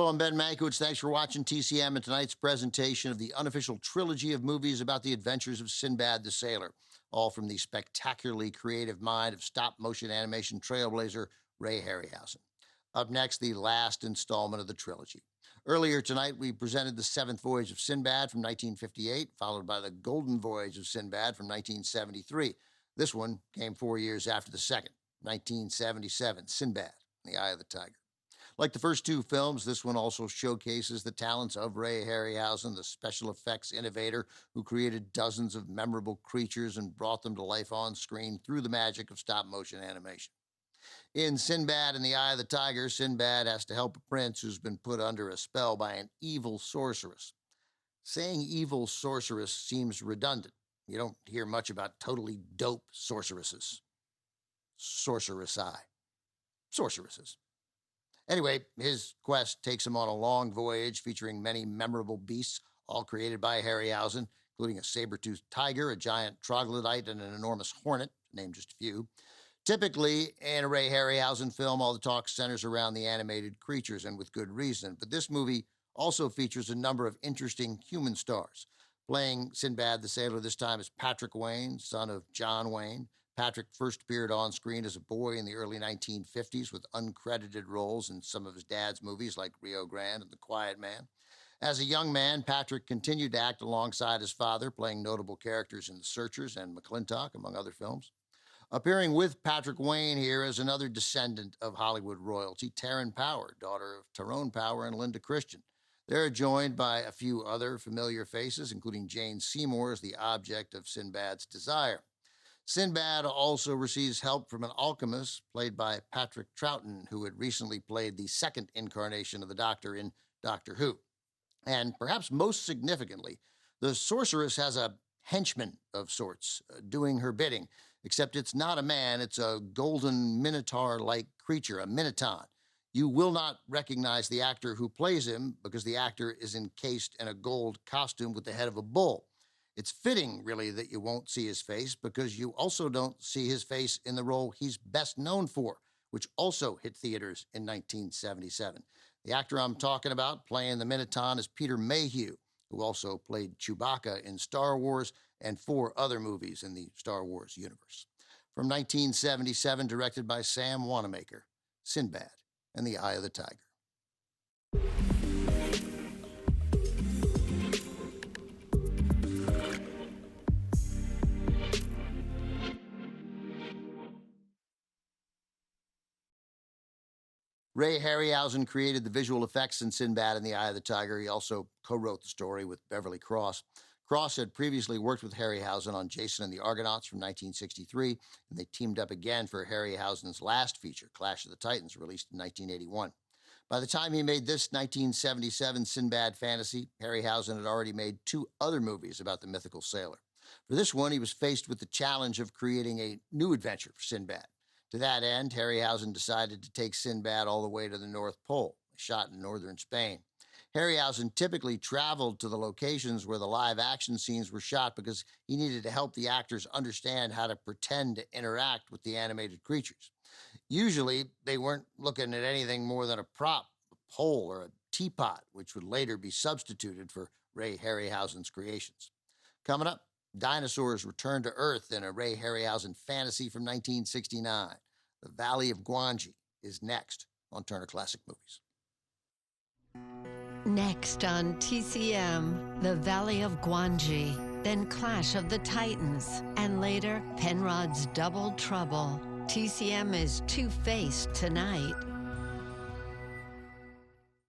Hello, I'm Ben Mankiewicz. Thanks for watching TCM and tonight's presentation of the unofficial trilogy of movies about the adventures of Sinbad the Sailor, all from the spectacularly creative mind of stop-motion animation trailblazer Ray Harryhausen. Up next, the last installment of the trilogy. Earlier tonight, we presented The Seventh Voyage of Sinbad from 1958, followed by The Golden Voyage of Sinbad from 1973. This one came 4 years after the second, 1977, Sinbad, The Eye of the Tiger. Like the first two films, this one also showcases the talents of Ray Harryhausen, the special effects innovator who created dozens of memorable creatures and brought them to life on screen through the magic of stop-motion animation. In Sinbad and the Eye of the Tiger, Sinbad has to help a prince who's been put under a spell by an evil sorceress. Saying evil sorceress seems redundant. You don't hear much about totally dope sorceresses. Sorceresses. Anyway, his quest takes him on a long voyage featuring many memorable beasts, all created by Harryhausen, including a saber-toothed tiger, a giant troglodyte, and an enormous hornet, to name just a few. Typically, in a Ray Harryhausen film, all the talk centers around the animated creatures, and with good reason. But this movie also features a number of interesting human stars. Playing Sinbad the Sailor this time is Patrick Wayne, son of John Wayne. Patrick first appeared on screen as a boy in the early 1950s with uncredited roles in some of his dad's movies like Rio Grande and The Quiet Man. As a young man, Patrick continued to act alongside his father, playing notable characters in The Searchers and McClintock, among other films. Appearing with Patrick Wayne here is another descendant of Hollywood royalty, Taryn Power, daughter of Tyrone Power and Linda Christian. They're joined by a few other familiar faces, including Jane Seymour as the object of Sinbad's desire. Sinbad also receives help from an alchemist played by Patrick Troughton, who had recently played the second incarnation of the Doctor in Doctor Who. And perhaps most significantly, the sorceress has a henchman of sorts doing her bidding, except it's not a man, it's a golden minotaur-like creature, a minotaur. You will not recognize the actor who plays him because the actor is encased in a gold costume with the head of a bull. It's fitting, really, that you won't see his face because you also don't see his face in the role he's best known for, which also hit theaters in 1977. The actor I'm talking about playing the Minotaur is Peter Mayhew, who also played Chewbacca in Star Wars and 4 other movies in the Star Wars universe. From 1977, directed by Sam Wanamaker, Sinbad and the Eye of the Tiger. Ray Harryhausen created the visual effects in Sinbad and the Eye of the Tiger. He also co-wrote the story with Beverly Cross. Cross had previously worked with Harryhausen on Jason and the Argonauts from 1963, and they teamed up again for Harryhausen's last feature, Clash of the Titans, released in 1981. By the time he made this 1977 Sinbad fantasy, Harryhausen had already made 2 other movies about the mythical sailor. For this one, he was faced with the challenge of creating a new adventure for Sinbad. To that end, Harryhausen decided to take Sinbad all the way to the North Pole, shot in northern Spain. Harryhausen typically traveled to the locations where the live-action scenes were shot because he needed to help the actors understand how to pretend to interact with the animated creatures. Usually, they weren't looking at anything more than a prop, a pole, or a teapot, which would later be substituted for Ray Harryhausen's creations. Coming up, dinosaurs return to Earth in a Ray Harryhausen fantasy from 1969. The Valley of Gwangi is next on Turner Classic Movies. Next on TCM, The Valley of Gwangi, then Clash of the Titans, and later Penrod's Double Trouble. TCM is two-faced tonight.